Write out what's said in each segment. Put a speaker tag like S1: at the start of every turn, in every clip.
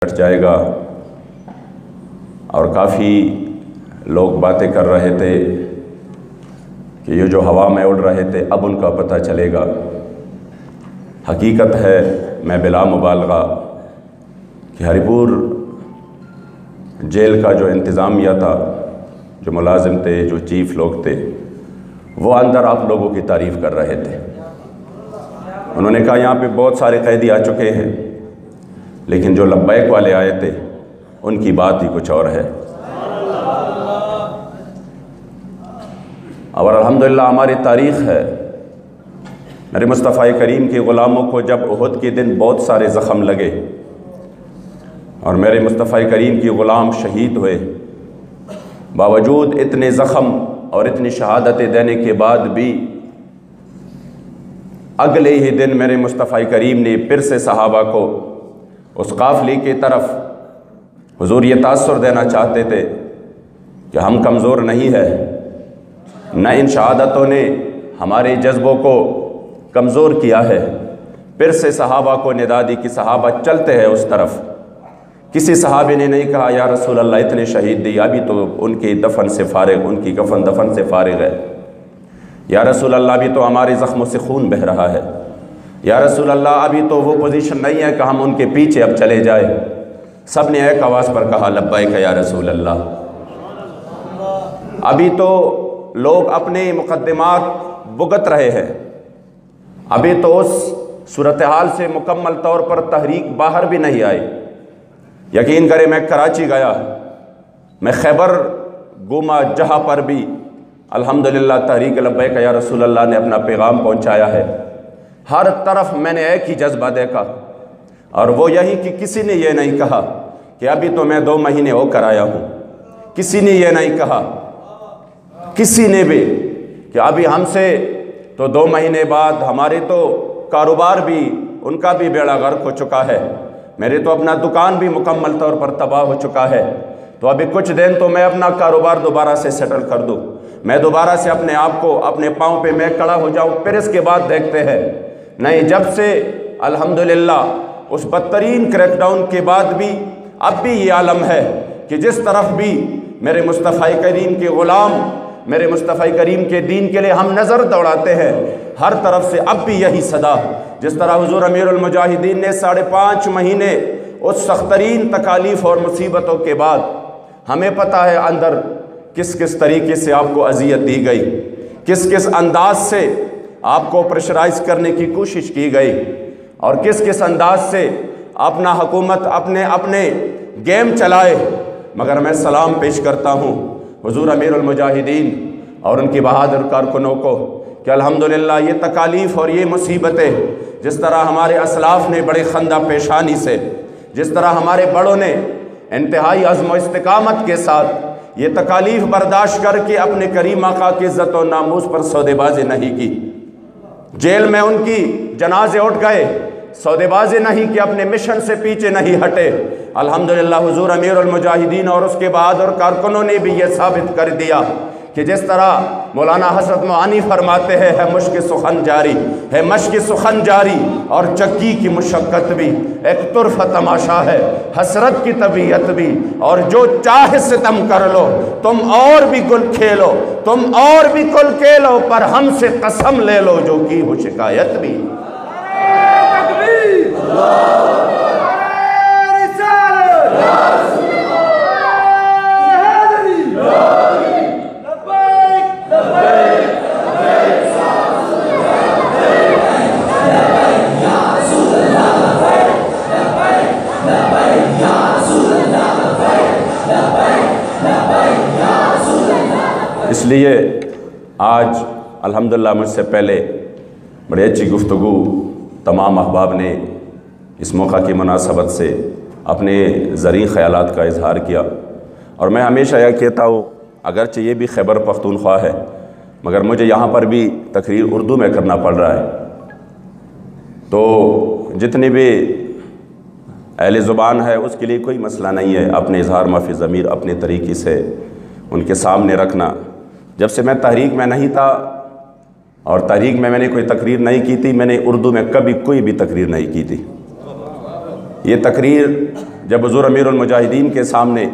S1: ہٹ جائے گا، اور کافی لوگ باتیں کر رہے تھے کہ یہ جو ہوا میں اڑ رہے تھے اب ان کا پتہ چلے گا۔ حقیقت ہے، میں بلا مبالغہ کہ ہری پور جیل کا جو انتظامیہ تھا، جو ملازم تھے، جو چیف لوگ تھے، وہ اندر آپ لوگوں کی تعریف کر رہے تھے۔ انہوں نے کہا یہاں پہ بہت سارے قیدی آ چکے ہیں، لیکن جو لبیک والے آئے تھے ان کی بات ہی کچھ اور ہے۔ اور الحمدللہ ہماری تاریخ ہے، میرے مصطفیٰ کریم کے غلاموں کو جب احد کے دن بہت سارے زخم لگے اور میرے مصطفیٰ کریم کے غلام شہید ہوئے، باوجود اتنے زخم اور اتنی شہادتیں دینے کے بعد بھی اگلے ہی دن میرے مصطفیٰ کریم نے پھر سے صحابہ کو اس قافلے کی طرف حضور یہ تاثر دینا چاہتے تھے کہ ہم کمزور نہیں ہے، نہ ان شہادتوں نے ہمارے جذبوں کو کمزور کیا ہے۔ پھر سے صحابہ کو ندا دی کہ صحابہ چلتے ہیں اس طرف۔ کسی صحابی نے نہیں کہا یا رسول اللہ اتنے شہید دی، ابھی تو ان کی دفن سے فارغ، ان کی کفن دفن سے فارغ ہے۔ یا رسول اللہ ابھی تو ہمارے زخموں سے خون بہہ رہا ہے۔ یا رسول اللہ ابھی تو وہ پوزیشن نہیں ہے کہ ہم ان کے پیچھے اب چلے جائیں۔ سب نے ایک آواز پر کہا لبیک یا رسول اللہ۔ ابھی تو لوگ اپنے مقدمات بھگت رہے ہیں، ابھی تو اس صورتحال سے مکمل طور پر تحریک باہر بھی نہیں آئی۔ یقین کرے میں کراچی گیا، میں خیبر گھوما، جہاں پر بھی الحمدللہ تحریک لبیک یا رسول اللہ نے اپنا پیغام پہنچایا ہے، ہر طرف میں نے ایک ہی جذبہ دیکھا، اور وہ یہی کہ کسی نے یہ نہیں کہا کہ ابھی تو میں 2 مہینے ہو کر آیا ہوں۔ کسی نے یہ نہیں کہا، کسی نے بھی، کہ ابھی ہم سے تو 2 مہینے بعد ہمارے تو کاروبار بھی، ان کا بھی بیڑا غرق ہو چکا ہے، میرے تو اپنا دکان بھی مکمل طور پر تباہ ہو چکا ہے، تو ابھی کچھ دن تو میں اپنا کاروبار دوبارہ سے سیٹل کر دوں، میں دوبارہ سے اپنے آپ کو اپنے پاؤں پہ میں کھڑا ہو جاؤں، پھر اس کے بعد دیکھتے ہیں۔ نہیں، جب سے الحمدللہ اس بدترین کریک ڈاؤن کے بعد بھی اب بھی یہ عالم ہے کہ جس طرف بھی میرے مصطفیٰ کریم کے غلام میرے مصطفیٰ کریم کے دین کے لیے ہم نظر دوڑاتے ہیں، ہر طرف سے اب بھی یہی صدا، جس طرح حضور امیر المجاہدین نے 5.5 مہینے اس سخترین تکالیف اور مصیبتوں کے بعد، ہمیں پتہ ہے اندر کس کس طریقے سے آپ کو اذیت دی گئی، کس کس انداز سے آپ کو پریشرائز کرنے کی کوشش کی گئی، اور کس کس انداز سے اپنا حکومت اپنے گیم چلائے۔ مگر میں سلام پیش کرتا ہوں حضور امیر المجاہدین اور ان کی بہادر کارکنوں کو کہ الحمدللہ یہ تکالیف اور یہ مصیبتیں، جس طرح ہمارے اسلاف نے بڑے خندہ پیشانی سے، جس طرح ہمارے بڑوں نے انتہائی عزم و استقامت کے ساتھ یہ تکالیف برداشت کر کے اپنے کریم آقا کی عزت و ناموس پر سودے بازی نہیں کی، جیل میں ان کی جنازے اٹھ گئے، سودے بازی نہیں کہ اپنے مشن سے پیچھے نہیں ہٹے۔ الحمدللہ حضور امیر المجاہدین اور اس کے بہادر کارکنوں نے بھی یہ ثابت کر دیا کہ جس طرح مولانا حضرت معانی فرماتے ہیں، ہے مشق سخن جاری، ہے مشق سخن جاری اور چکی کی مشقت بھی، ایک طرف تماشا ہے حسرت کی طبیعت بھی، اور جو چاہے ستم کر لو تم اور بھی گل کھیلو، تم اور بھی گل کھیلو، پر ہم سے قسم لے لو جو کی ہو شکایت بھی۔ اس لیے آج الحمدللہ مجھ سے پہلے بڑی اچھی گفتگو تمام احباب نے اس موقع کی مناسبت سے اپنے زرعی خیالات کا اظہار کیا، اور میں ہمیشہ یہ کہتا ہوں اگرچہ یہ بھی خیبر پختونخوا ہے مگر مجھے یہاں پر بھی تقریر اردو میں کرنا پڑ رہا ہے، تو جتنی بھی اہل زبان ہے اس کے لیے کوئی مسئلہ نہیں ہے اپنے اظہار معافی ضمیر اپنے طریقے سے ان کے سامنے رکھنا۔ جب سے میں تحریک میں نہیں تھا اور تحریک میں نے کوئی تقریر نہیں کی تھی، میں نے اردو میں کبھی کوئی بھی تقریر نہیں کی تھی، یہ تقریر جب حضور امیر المجاہدین کے سامنے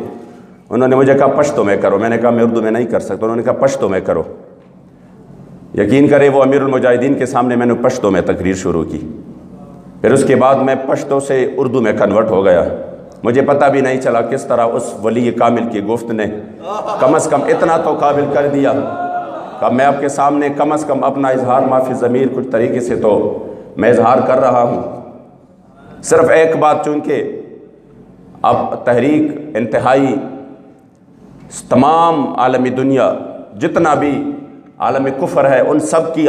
S1: انہوں نے مجھے کہا پشتو میں کرو، میں نے کہا میں اردو میں نہیں کر سکتا، انہوں نے کہا پشتو میں کرو۔ یقین کرے وہ امیر المجاہدین کے سامنے میں نے پشتو میں تقریر شروع کی، پھر اس کے بعد میں پشتو سے اردو میں کنورٹ ہو گیا۔ مجھے پتہ بھی نہیں چلا کس طرح اس ولی کامل کی گفت نے کم از کم اتنا تو قابل کر دیا کہ میں آپ کے سامنے کم از کم اپنا اظہار معافی ضمیر کچھ طریقے سے تو میں اظہار کر رہا ہوں۔ صرف ایک بات، چونکہ اب تحریک انتہائی تمام عالمی دنیا جتنا بھی عالم کفر ہے ان سب کی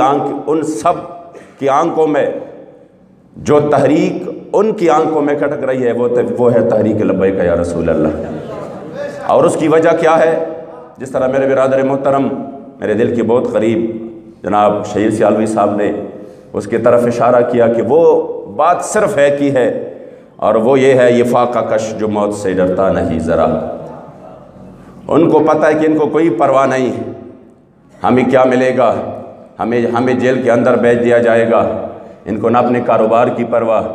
S1: آنکھوں میں جو تحریک ان کی آنکھوں میں کھٹک رہی ہے وہ ہے تحریک لبیک یا رسول اللہ۔ اور اس کی وجہ کیا ہے؟ جس طرح میرے برادر محترم میرے دل کے بہت قریب جناب شہیر سیالوی صاحب نے اس کی طرف اشارہ کیا کہ وہ بات صرف ہے کی ہے، اور وہ یہ ہے یہ فاقہ کش جو موت سے ڈرتا نہیں ذرا۔ ان کو پتہ ہے کہ ان کو کوئی پرواہ نہیں ہمیں کیا ملے گا، ہمیں جیل کے اندر بھیج دیا جائے گا۔ ان کو نہ اپنے کاروبار کی پرواہ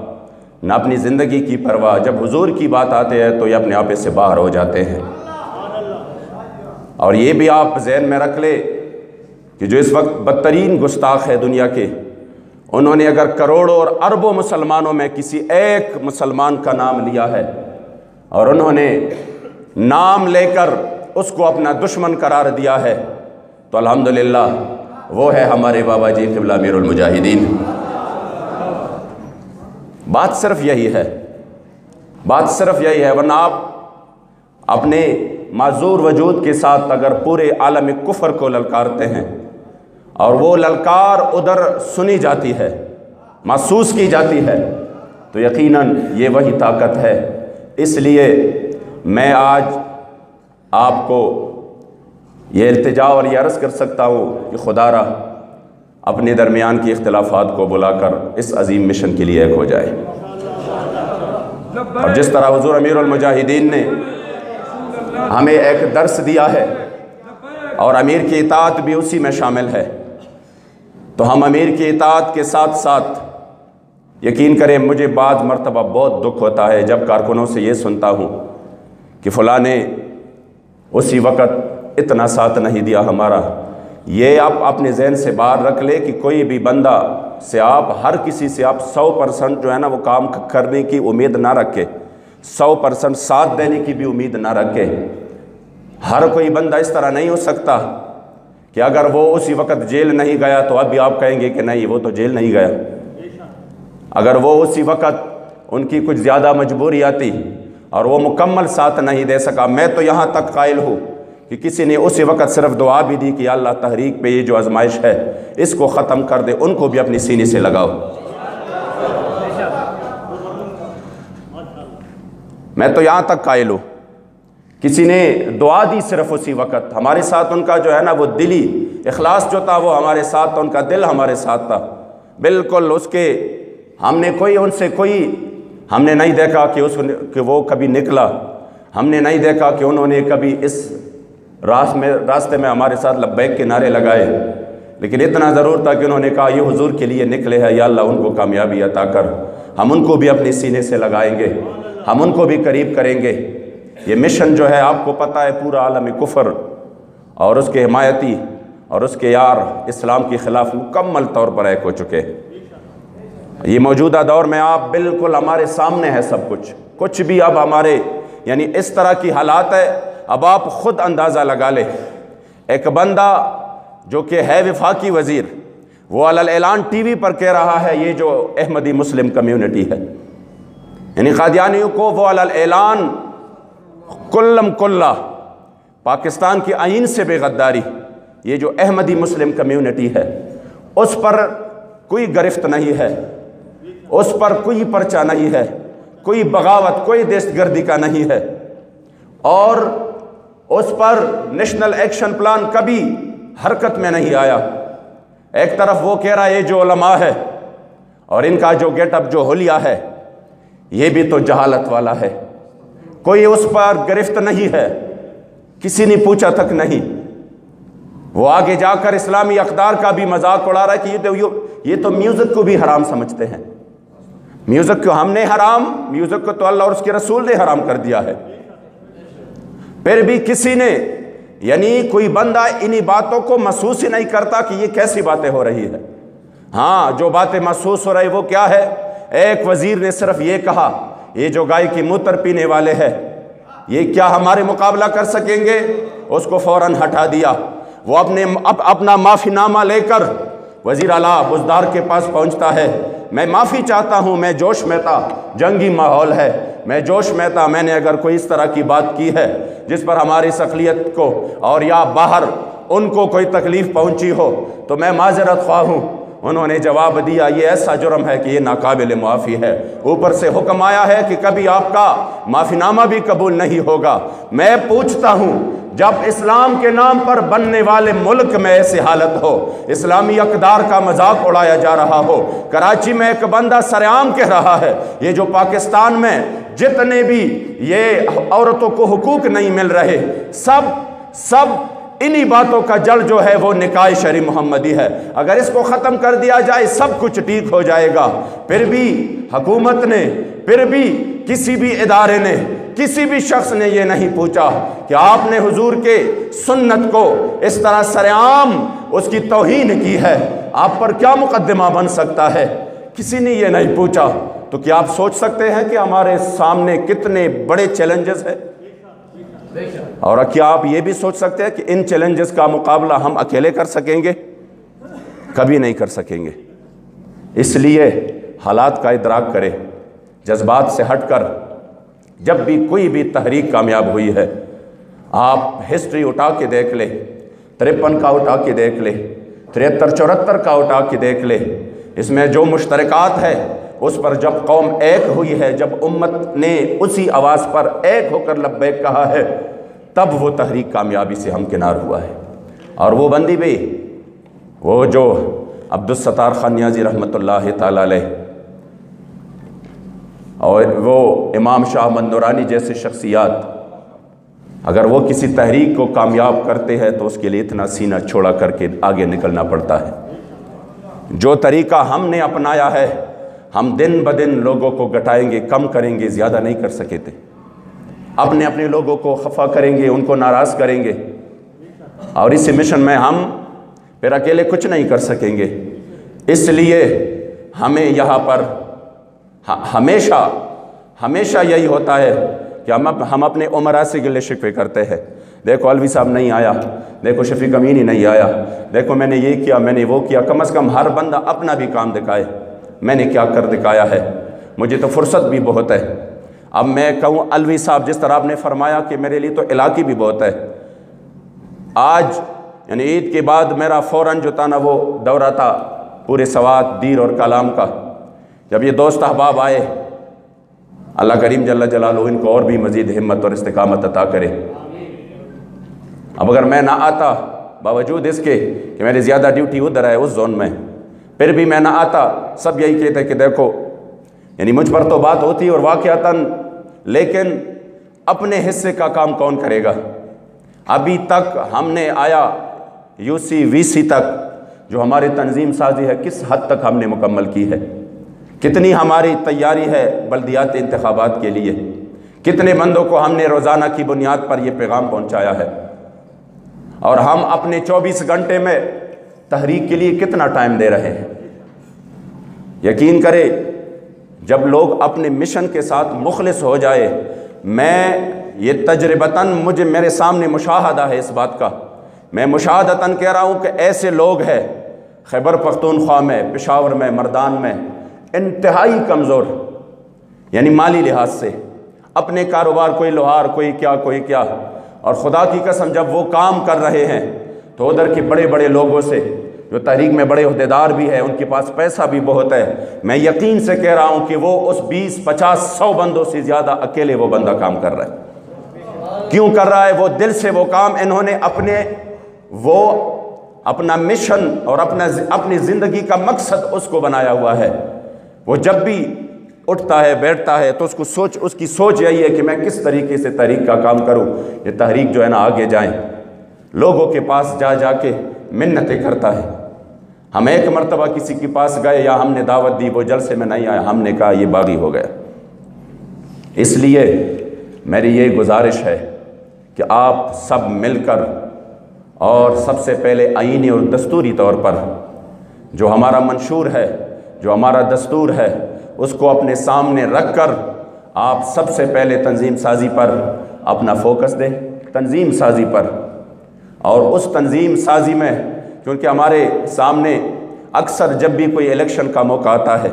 S1: نہ اپنی زندگی کی پرواہ، جب حضور کی بات آتے ہیں تو یہ اپنے آپ سے باہر ہو جاتے ہیں۔ اور یہ بھی آپ ذہن میں رکھ لے کہ جو اس وقت بدترین گستاخ ہے دنیا کے، انہوں نے اگر کروڑوں اور اربوں مسلمانوں میں کسی ایک مسلمان کا نام لیا ہے اور انہوں نے نام لے کر اس کو اپنا دشمن قرار دیا ہے تو الحمدللہ وہ ہے ہمارے بابا جی قبلہ امیر المجاہدین۔ بات صرف یہی ہے، بات صرف یہی ہے، ورنہ آپ اپنے معذور وجود کے ساتھ اگر پورے عالم کفر کو للکارتے ہیں اور وہ للکار ادھر سنی جاتی ہے، محسوس کی جاتی ہے، تو یقیناً یہ وہی طاقت ہے۔ اس لیے میں آج آپ کو یہ التجا اور یہ عرض کر سکتا ہوں کہ خدا را اپنے درمیان کی اختلافات کو بلا کر اس عظیم مشن کے لیے ایک ہو جائے، اور جس طرح حضور امیر المجاہدین نے ہمیں ایک درس دیا ہے اور امیر کی اطاعت بھی اسی میں شامل ہے، تو ہم امیر کی اطاعت کے ساتھ ساتھ یقین کریں مجھے بعض مرتبہ بہت دکھ ہوتا ہے جب کارکنوں سے یہ سنتا ہوں کہ فلاں نے اسی وقت اتنا ساتھ نہیں دیا ہمارا۔ یہ آپ اپنے ذہن سے باہر رکھ لے کہ کوئی بھی بندہ سے آپ ہر کسی سے آپ 100% جو ہے نا وہ کام کرنے کی امید نہ رکھے، 100% ساتھ دینے کی بھی امید نہ رکھے۔ ہر کوئی بندہ اس طرح نہیں ہو سکتا کہ اگر وہ اسی وقت جیل نہیں گیا تو اب بھی آپ کہیں گے کہ نہیں وہ تو جیل نہیں گیا۔ اگر وہ اسی وقت ان کی کچھ زیادہ مجبوری آتی اور وہ مکمل ساتھ نہیں دے سکا، میں تو یہاں تک قائل ہوں کہ کسی نے اسی وقت صرف دعا بھی دی کہ یا اللہ تحریک پہ یہ جو آزمائش ہے اس کو ختم کر دے، ان کو بھی اپنی سینے سے لگاؤ۔ میں تو یہاں تک قائل ہوں، کسی نے دعا دی صرف اسی وقت، ہمارے ساتھ ان کا جو ہے نا وہ دلی اخلاص جو تھا وہ ہمارے ساتھ تھا، ان کا دل ہمارے ساتھ تھا بالکل۔ اس کے ہم نے ان سے ہم نے نہیں دیکھا کہ وہ کبھی نکلا، ہم نے نہیں دیکھا کہ انہوں نے کبھی اس راستے میں ہمارے ساتھ لبیک کے نعرے لگائے، لیکن اتنا ضرور تھا کہ انہوں نے کہا یہ حضور کے لیے نکلے ہیں، یا اللہ ان کو کامیابی عطا کر۔ ہم ان کو بھی اپنے سینے سے لگائیں گے، ہم ان کو بھی قریب کریں گے۔ یہ مشن جو ہے آپ کو پتہ ہے پورا عالم کفر اور اس کے حمایتی اور اس کے یار اسلام کے خلاف مکمل طور پر ایک ہو چکے۔ یہ موجودہ دور میں آپ بالکل ہمارے سامنے ہے سب کچھ بھی اب ہمارے یعنی اس طرح کی حالات ہے، اب آپ خود اندازہ لگا لیں۔ ایک بندہ جو کہ ہے وفاقی وزیر وہ علی الاعلان ٹی وی پر کہہ رہا ہے یہ جو احمدی مسلم کمیونٹی ہے یعنی قادیانیوں کو وہ علی الاعلان کلم کلہ پاکستان کی آئین سے بے غداری، یہ جو احمدی مسلم کمیونٹی ہے اس پر کوئی گرفت نہیں ہے، اس پر کوئی پرچہ نہیں ہے، کوئی بغاوت کوئی دہشت گردی کا نہیں ہے، اور اس پر نیشنل ایکشن پلان کبھی حرکت میں نہیں آیا۔ ایک طرف وہ کہہ رہا ہے یہ جو علماء ہے اور ان کا جو گیٹ اپ جو حلیہ ہے یہ بھی تو جہالت والا ہے، کوئی اس پر گرفت نہیں ہے، کسی نے پوچھا تک نہیں۔ وہ آگے جا کر اسلامی اقدار کا بھی مذاق اڑا رہا ہے کہ یہ تو میوزک کو بھی حرام سمجھتے ہیں، میوزک کو ہم نے حرام، میوزک کو تو اللہ اور اس کے رسول نے حرام کر دیا ہے، پھر بھی کسی نے یعنی کوئی بندہ انہی باتوں کو محسوس ہی نہیں کرتا کہ یہ کیسی باتیں ہو رہی ہے۔ ہاں جو باتیں محسوس ہو رہی وہ کیا ہے؟ ایک وزیر نے صرف یہ کہا یہ جو گائے کی موتر پینے والے ہیں یہ کیا ہمارے مقابلہ کر سکیں گے؟ اس کو فوراً ہٹا دیا۔ وہ اپنا معافی نامہ لے کر وزیر اعلیٰ بزدار کے پاس پہنچتا ہے، میں معافی چاہتا ہوں، میں جوش میں تھا، جنگی ماحول ہے، میں جوش میں تھا، میں نے اگر کوئی اس طرح کی بات کی ہے جس پر ہماری اقلیت کو اور یا باہر ان کو کوئی تکلیف پہنچی ہو تو میں معذرت خواہ ہوں۔ انہوں نے جواب دیا یہ ایسا جرم ہے کہ یہ ناقابل معافی ہے، اوپر سے حکم آیا ہے کہ کبھی آپ کا معافی نامہ بھی قبول نہیں ہوگا۔ میں پوچھتا ہوں جب اسلام کے نام پر بننے والے ملک میں ایسی حالت ہو، اسلامی اقدار کا مذاق اڑایا جا رہا ہو، کراچی میں ایک بندہ سرعام کہہ رہا ہے یہ جو پاکستان میں جتنے بھی یہ عورتوں کو حقوق نہیں مل رہے سب انہی باتوں کا جڑ جو ہے وہ نکاح شرع محمدی ہے، اگر اس کو ختم کر دیا جائے سب کچھ ٹھیک ہو جائے گا۔ پھر بھی حکومت نے، پھر بھی کسی بھی ادارے نے، کسی بھی شخص نے یہ نہیں پوچھا کہ آپ نے حضور کے سنت کو اس طرح سرعام اس کی توہین کی ہے، آپ پر کیا مقدمہ بن سکتا ہے؟ کسی نے یہ نہیں پوچھا۔ تو کیا آپ سوچ سکتے ہیں کہ ہمارے سامنے کتنے بڑے چیلنجز ہیں؟ اور کیا آپ یہ بھی سوچ سکتے ہیں کہ ان چیلنجز کا مقابلہ ہم اکیلے کر سکیں گے؟ کبھی نہیں کر سکیں گے۔ اس لیے حالات کا ادراک کریں، جذبات سے ہٹ کر جب بھی کوئی بھی تحریک کامیاب ہوئی ہے، آپ ہسٹری اٹھا کے دیکھ لیں، 53 کا اٹھا کے دیکھ لیں، 73 74 کا اٹھا کے دیکھ لیں، اس میں جو مشترکات ہے اس پر جب قوم ایک ہوئی ہے، جب امت نے اسی آواز پر ایک ہو کر لبیک کہا ہے، تب وہ تحریک کامیابی سے ہمکنار ہوا ہے۔ اور وہ بندی بھی، وہ جو عبدالستار خان نیازی رحمۃ اللہ تعالی علیہ اور وہ امام شاہ احمد نورانی جیسے شخصیات، اگر وہ کسی تحریک کو کامیاب کرتے ہیں تو اس کے لیے اتنا سینہ چھوڑا کر کے آگے نکلنا پڑتا ہے۔ جو طریقہ ہم نے اپنایا ہے، ہم دن بدن لوگوں کو گھٹائیں گے، کم کریں گے، زیادہ نہیں کر سکے تھے۔ اپنے لوگوں کو خفا کریں گے، ان کو ناراض کریں گے، اور اس مشن میں ہم پھر اکیلے کچھ نہیں کر سکیں گے۔ اس لیے ہمیں یہاں پر ہمیشہ یہی ہوتا ہے کہ ہم اپنے عمراء سے گلے شکوے کرتے ہیں، دیکھو الوی صاحب نہیں آیا، دیکھو شفیق امینی نہیں آیا، دیکھو میں نے یہ کیا، میں نے وہ کیا۔ کم از کم ہر بندہ اپنا بھی کام دکھائے، میں نے کیا کر دکھایا ہے، مجھے تو فرصت بھی بہت ہے۔ اب میں کہوں الوی صاحب جس طرح آپ نے فرمایا کہ میرے لیے تو علاقی بھی بہت ہے، آج یعنی عید کے بعد میرا فوراً جو تھا نا وہ دورہ تھا پورے سوات دیر اور کلام کا۔ جب یہ دوست احباب آئے، اللہ کریم جل جلالہ ان کو اور بھی مزید ہمت اور استقامت عطا کرے۔ اب اگر میں نہ آتا، باوجود اس کے کہ میری زیادہ ڈیوٹی ادھر ہے اس زون میں، پھر بھی میں نہ آتا، سب یہی کہتے کہ دیکھو یعنی مجھ پر تو بات ہوتی اور واقعتاً، لیکن اپنے حصے کا کام کون کرے گا؟ ابھی تک ہم نے آیا UC-VC تک جو ہماری تنظیم سازی ہے کس حد تک ہم نے مکمل کی ہے، کتنی ہماری تیاری ہے بلدیات انتخابات کے لیے، کتنے بندوں کو ہم نے روزانہ کی بنیاد پر یہ پیغام پہنچایا ہے، اور ہم اپنے 24 گھنٹے میں تحریک کے لیے کتنا ٹائم دے رہے ہیں۔ یقین کرے جب لوگ اپنے مشن کے ساتھ مخلص ہو جائے، میں یہ تجربتاً میرے سامنے مشاہدہ ہے اس بات کا، میں مشاہدتاً کہہ رہا ہوں کہ ایسے لوگ ہیں خیبر پختونخوا میں، پشاور میں، مردان میں، انتہائی کمزور، یعنی مالی لحاظ سے، اپنے کاروبار کوئی لوہار، کوئی کیا، اور خدا کی قسم جب وہ کام کر رہے ہیں تو ادھر کے بڑے بڑے لوگوں سے جو تحریک میں بڑے عہدیدار بھی ہیں، ان کے پاس پیسہ بھی بہت ہے، میں یقین سے کہہ رہا ہوں کہ وہ اس 20 50 100 بندوں سے زیادہ اکیلے وہ بندہ کام کر رہا ہے۔ کیوں کر رہا ہے؟ وہ دل سے وہ کام انہوں نے اپنا مشن اور اپنی زندگی کا مقصد اس کو بنایا ہوا ہے۔ وہ جب بھی اٹھتا ہے بیٹھتا ہے تو اس کی سوچ یہی ہے کہ میں کس طریقے سے تحریک کا کام کروں، یہ تحریک جو ہے نا آگے جائیں، لوگوں کے پاس جا کے منتیں کرتا ہے۔ ہم ایک مرتبہ کسی کے پاس گئے یا ہم نے دعوت دی، وہ جلسے میں نہیں آیا، ہم نے کہا یہ باغی ہو گیا۔ اس لیے میری یہ گزارش ہے کہ آپ سب مل کر اور سب سے پہلے آئینی اور دستوری طور پر جو ہمارا منشور ہے، جو ہمارا دستور ہے، اس کو اپنے سامنے رکھ کر آپ سب سے پہلے تنظیم سازی پر اپنا فوکس دیں، تنظیم سازی پر۔ اور اس تنظیم سازی میں کیونکہ ہمارے سامنے اکثر جب بھی کوئی الیکشن کا موقع آتا ہے،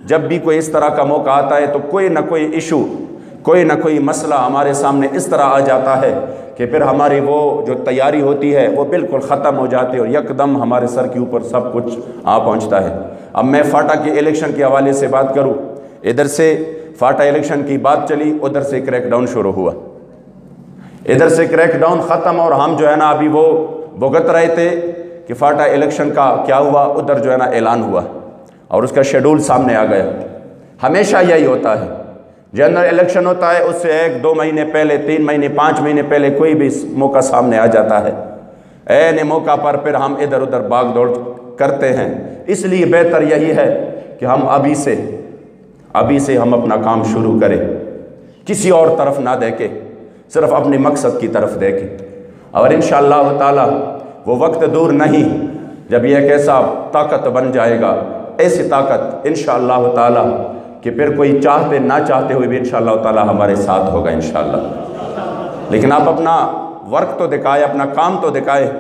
S1: جب بھی کوئی اس طرح کا موقع آتا ہے، تو کوئی نہ کوئی ایشو، کوئی نہ کوئی مسئلہ ہمارے سامنے اس طرح آ جاتا ہے کہ پھر ہماری وہ جو تیاری ہوتی ہے وہ بالکل ختم ہو جاتی ہے اور یکدم ہمارے سر کے اوپر سب کچھ آ پہنچتا ہے۔ اب میں فاٹا کے الیکشن کے حوالے سے بات کروں، ادھر سے فاٹا الیکشن کی بات چلی، ادھر سے کریک ڈاؤن شروع ہوا، ادھر سے کریک ڈاؤن ختم، اور ہم جو ہے نا ابھی وہ بھگت رہے تھے کہ فاٹا الیکشن کا کیا ہوا، ادھر جو ہے نا اعلان ہوا اور اس کا شیڈول سامنے آ گیا۔ ہمیشہ یہی ہوتا ہے، جنرل الیکشن ہوتا ہے، اس سے 1-2 مہینے پہلے، 3 مہینے، 5 مہینے پہلے کوئی بھی موقع سامنے آ جاتا ہے، عین موقع پر پھر ہم ادھر ادھر بھاگ دوڑ کرتے ہیں۔ اس لیے بہتر یہی ہے کہ ہم ابھی سے ہم اپنا کام شروع کریں، کسی اور طرف نہ دیکھیں، صرف اپنے مقصد کی طرف دیکھیں، اور انشاءاللہ تعالی وہ وقت دور نہیں جب یہ ایک ایسا طاقت بن جائے گا، ایسی طاقت انشاءاللہ تعالی کہ پھر کوئی چاہتے نہ چاہتے ہوئے بھی انشاءاللہ تعالی ہمارے ساتھ ہوگا انشاءاللہ۔ لیکن آپ اپنا ورک تو دکھائے، اپنا کام تو دکھائے۔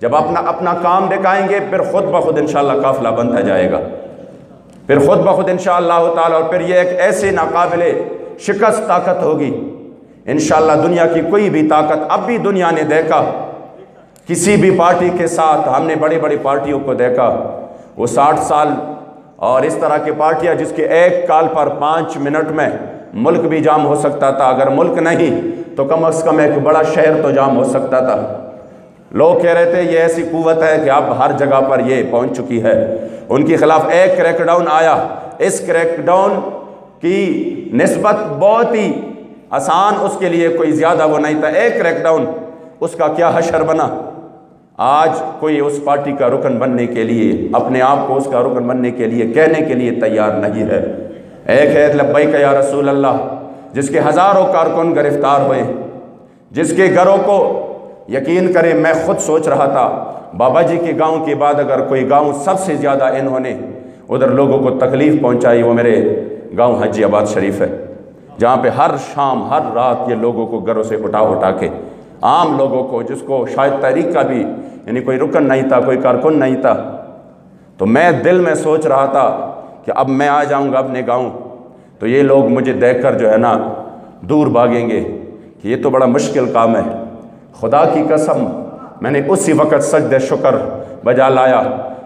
S1: جب اپنا کام دکھائیں گے پھر خود بخود انشاءاللہ قافلہ بنتا جائے گا، پھر خود بخود انشاءاللہ تعالی، اور پھر یہ ایک ایسی ناقابل شکست طاقت ہوگی انشاءاللہ۔ دنیا کی کوئی بھی طاقت، اب بھی دنیا نے دیکھا کسی بھی پارٹی کے ساتھ، ہم نے بڑی بڑی پارٹیوں کو دیکھا، وہ 60 سال اور اس طرح کی پارٹیاں جس کے ایک کال پر 5 منٹ میں ملک بھی جام ہو سکتا تھا، اگر ملک نہیں تو کم از کم ایک بڑا شہر تو جام ہو سکتا تھا۔ لوگ کہہ رہے تھے یہ ایسی قوت ہے کہ اب ہر جگہ پر یہ پہنچ چکی ہے۔ ان کے خلاف ایک کریک ڈاؤن آیا، اس کریک ڈاؤن کی نسبت بہت ہی آسان، اس کے لیے کوئی زیادہ وہ نہیں تھا، ایک کریک ڈاؤن، اس کا کیا حشر بنا۔ آج کوئی اس پارٹی کا رکن بننے کے لیے، اپنے آپ کو اس کا رکن بننے کے لیے کہنے کے لیے تیار نہیں ہے۔ ایک ہے لبیک یا رسول اللہ، جس کے ہزاروں کارکن گرفتار ہوئے، جس کے گھروں کو یقین کریں، میں خود سوچ رہا تھا بابا جی کے گاؤں کے بعد اگر کوئی گاؤں سب سے زیادہ انہوں نے ادھر لوگوں کو تکلیف پہنچائی، وہ میرے گاؤں حاجی آباد شریف ہے، جہاں پہ ہر شام ہر رات یہ لوگوں کو گھروں سے اٹھا کے، عام لوگوں کو جس کو شاید تحریک کا بھی یعنی کوئی رکن نہیں تھا، کوئی کارکن نہیں تھا، تو میں دل میں سوچ رہا تھا کہ اب میں آ جاؤں گا اپنے گاؤں تو یہ لوگ مجھے دیکھ کر جو ہے نا دور بھاگیں گے کہ یہ تو بڑا مشکل کام ہے۔ خدا کی قسم میں نے اسی وقت سجدہ شکر بجا لایا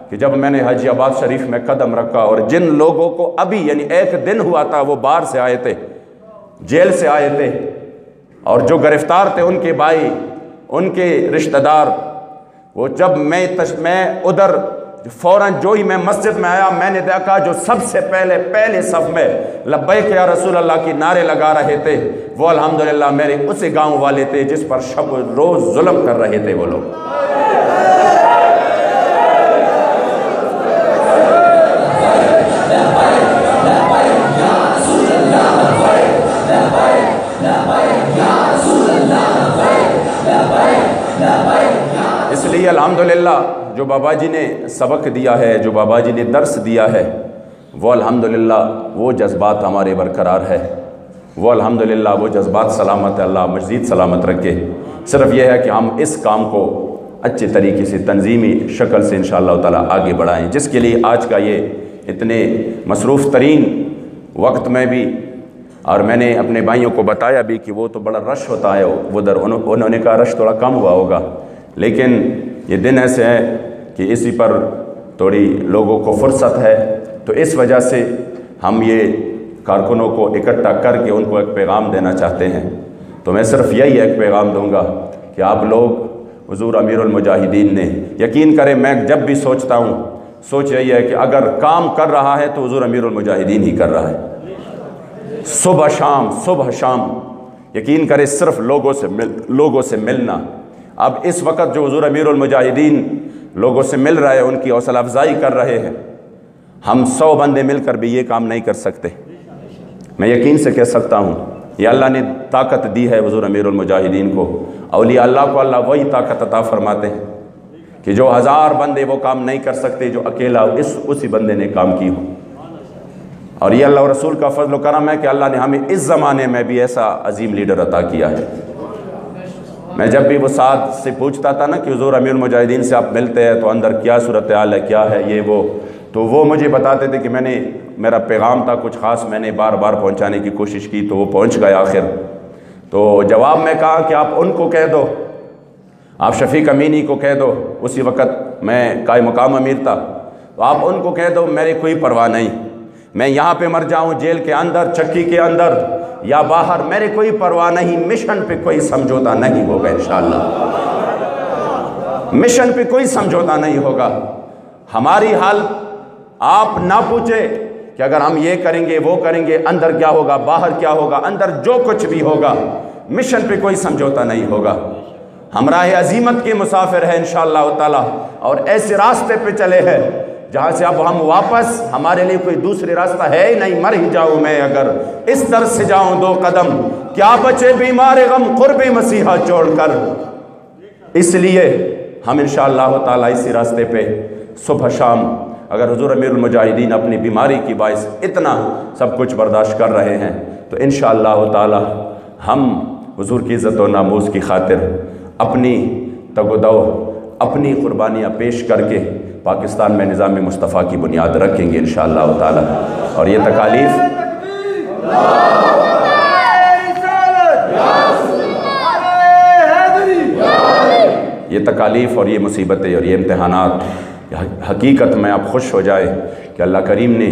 S1: کہ جب میں نے حاجی آباد شریف میں قدم رکھا، اور جن لوگوں کو ابھی یعنی ایک دن ہوا تھا، وہ باہر سے آئے تھے، جیل سے آئے تھے، اور جو گرفتار تھے ان کے بھائی، ان کے رشتہ دار، وہ جب میں ادھر فوراً جو ہی میں مسجد میں آیا، میں نے دیکھا جو سب سے پہلے صف میں لبیک یا رسول اللہ کی نعرے لگا رہے تھے، وہ الحمدللہ میرے اسی گاؤں والے تھے جس پر شب روز ظلم کر رہے تھے وہ لوگ۔ اس لیے الحمدللہ جو بابا جی نے سبق دیا ہے، جو بابا جی نے درس دیا ہے، وہ الحمدللہ وہ جذبات ہمارے برقرار ہے، وہ الحمدللہ وہ جذبات سلامت ہے، اللہ مزید سلامت رکھے۔ صرف یہ ہے کہ ہم اس کام کو اچھے طریقے سے تنظیمی شکل سے انشاءاللہ تعالی آگے بڑھائیں، جس کے لیے آج کا یہ اتنے مصروف ترین وقت میں بھی، اور میں نے اپنے بھائیوں کو بتایا بھی کہ وہ تو بڑا رش ہوتا ہے ادھر، انہوں نے کہا رش تھوڑا کم ہوا ہوگا، لیکن یہ دن ایسے ہیں کہ اسی پر تھوڑی لوگوں کو فرصت ہے، تو اس وجہ سے ہم یہ کارکنوں کو اکٹھا کر کے ان کو ایک پیغام دینا چاہتے ہیں۔ تو میں صرف یہی ایک پیغام دوں گا کہ آپ لوگ حضور امیر المجاہدین نے، یقین کریں میں جب بھی سوچتا ہوں، سوچ یہی ہے کہ اگر کام کر رہا ہے تو حضور امیر المجاہدین ہی کر رہا ہے، صبح شام یقین کریں صرف لوگوں سے ملنا۔ اب اس وقت جو حضور امیر المجاہدین لوگوں سے مل رہے ہیں، ان کی حوصلہ افزائی کر رہے ہیں۔ ہم 100 بندے مل کر بھی یہ کام نہیں کر سکتے۔ میں یقین سے کہہ سکتا ہوں یہ اللہ نے طاقت دی ہے حضور امیر المجاہدین کو، اولیاء اللہ کو اللہ وہی طاقت عطا فرماتے ہیں کہ جو 1000 بندے وہ کام نہیں کر سکتے جو اکیلا اسی بندے نے کام کی ہو۔ اور یہ اللہ و رسول کا فضل و کرم ہے کہ اللہ نے ہمیں اس زمانے میں بھی ایسا عظیم لیڈر عطا کیا ہے۔ میں جب بھی وہ ساتھ سے پوچھتا تھا نا کہ حضور امیر المجاہدین سے آپ ملتے ہیں تو اندر کیا صورتحال ہے، کیا ہے یہ وہ، تو وہ مجھے بتاتے تھے کہ میرا پیغام تھا کچھ خاص، میں نے بار بار پہنچانے کی کوشش کی تو وہ پہنچ گئے آخر۔ تو جواب میں کہا کہ آپ ان کو کہہ دو، آپ شفیق امینی کو کہہ دو، اسی وقت میں قائم مقام امیر تھا، تو آپ ان کو کہہ دو میری کوئی پرواہ نہیں، میں یہاں پہ مر جاؤں جیل کے اندر، چکی کے اندر یا باہر، میرے کوئی پرواہ نہیں، مشن پہ کوئی سمجھوتا نہیں ہوگا انشاءاللہ، مشن پہ کوئی سمجھوتا نہیں ہوگا۔ ہماری حال آپ نہ پوچھے کہ اگر ہم یہ کریں گے وہ کریں گے اندر کیا ہوگا باہر کیا ہوگا، اندر جو کچھ بھی ہوگا مشن پہ کوئی سمجھوتا نہیں ہوگا۔ ہم راہ عظیمت کے مسافر ہیں انشاءاللہ تعالی، اور ایسے راستے پہ چلے ہیں جہاں سے اب ہم واپس، ہمارے لیے کوئی دوسری راستہ ہے ہی نہیں، مر ہی جاؤں میں اگر اس طرح سے جاؤں 2 قدم، کیا بچے بیمار غم قرب مسیحا چھوڑ کر۔ اس لیے ہم انشاءاللہ تعالی اسی راستے پہ صبح شام، اگر حضور امیر المجاہدین اپنی بیماری کی باعث اتنا سب کچھ برداشت کر رہے ہیں تو انشاءاللہ تعالی ہم حضور کی عزت و ناموس کی خاطر اپنی تگ و دو، اپنی قربانیاں پیش کر کے پاکستان میں نظام مصطفیٰ کی بنیاد رکھیں گے انشاءاللہ تعالی۔ اور یہ تکالیف اور یہ مصیبتیں اور یہ امتحانات، حقیقت میں آپ خوش ہو جائے کہ اللہ کریم نے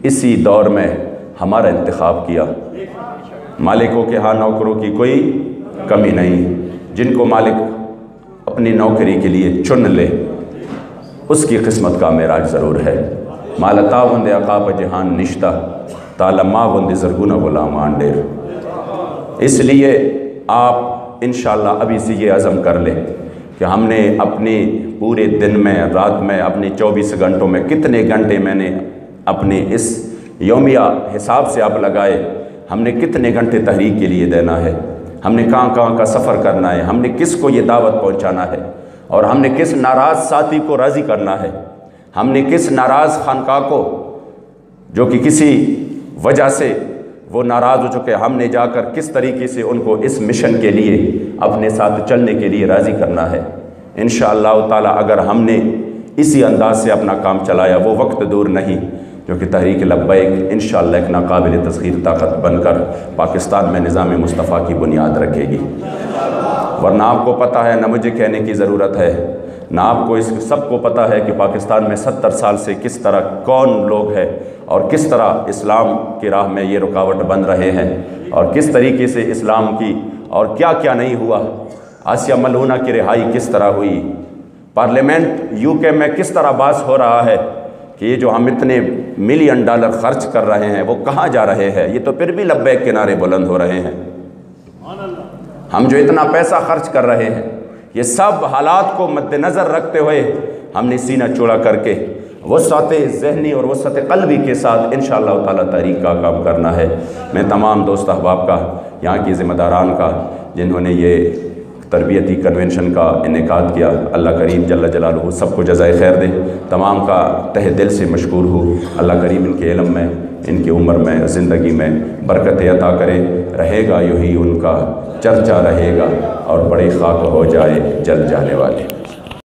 S1: اسی دور میں ہمارا انتخاب کیا۔ مالکوں کے ہاں نوکروں کی کوئی کمی نہیں، جن کو مالک اپنی نوکری کے لیے چن لے اس کی قسمت کا معراج ضرور ہے۔ مالتا وند عقاب جہان نشتہ تالما وند زرگونہ غلام آنڈیر۔ اس لیے آپ انشاءاللہ ابھی سے یہ عزم کر لیں کہ ہم نے اپنے پورے دن میں، رات میں، اپنے 24 گھنٹوں میں کتنے گھنٹے میں نے اپنے اس یومیہ حساب سے آپ لگائے، ہم نے کتنے گھنٹے تحریک کے لیے دینا ہے، ہم نے کہاں کہاں کا سفر کرنا ہے، ہم نے کس کو یہ دعوت پہنچانا ہے، اور ہم نے کس ناراض ساتھی کو راضی کرنا ہے، ہم نے کس ناراض خانقاہ کو جو کہ کسی وجہ سے وہ ناراض ہو چکے، ہم نے جا کر کس طریقے سے ان کو اس مشن کے لیے اپنے ساتھ چلنے کے لیے راضی کرنا ہے۔ انشاءاللہ تعالی اگر ہم نے اسی انداز سے اپنا کام چلایا، وہ وقت دور نہیں جو کہ تحریک لبیک انشاءاللہ ایک ناقابل تسخیر طاقت بن کر پاکستان میں نظام مصطفیٰ کی بنیاد رکھے گی۔ ورنہ آپ کو پتہ ہے، نہ مجھے کہنے کی ضرورت ہے، نہ آپ کو اس سب کو پتہ ہے کہ پاکستان میں 70 سال سے کس طرح کون لوگ ہیں اور کس طرح اسلام کی راہ میں یہ رکاوٹ بن رہے ہیں، اور کس طریقے سے اسلام کی اور کیا کیا نہیں ہوا۔ آسیہ ملعونہ کی رہائی کس طرح ہوئی، پارلیمنٹ UK میں کس طرح باس ہو رہا ہے کہ یہ جو ہم اتنے ملین ڈالر خرچ کر رہے ہیں وہ کہاں جا رہے ہیں، یہ تو پھر بھی لبیک کے نعرے بلند ہو رہے ہیں۔ ہم جو اتنا پیسہ خرچ کر رہے ہیں، یہ سب حالات کو مد نظر رکھتے ہوئے ہم نے سینہ چوڑا کر کے وسعت ذہنی اور وسعت قلبی کے ساتھ انشاءاللہ تعالی تحریک کا کام کرنا ہے۔ میں تمام دوست احباب کا، یہاں کی ذمہ داران کا، جنہوں نے یہ تربیتی کنونشن کا انعقاد کیا، اللہ کریم جل جلالہ سب کو جزائے خیر دے، تمام کا تہ دل سے مشکور ہوں۔ اللہ کریم ان کے علم میں، ان کی عمر میں، زندگی میں برکت عطا کرے، رہے گا یوں ہی ان کا چرچا رہے گا، اور بڑی خاک ہو جائے جل جانے والے۔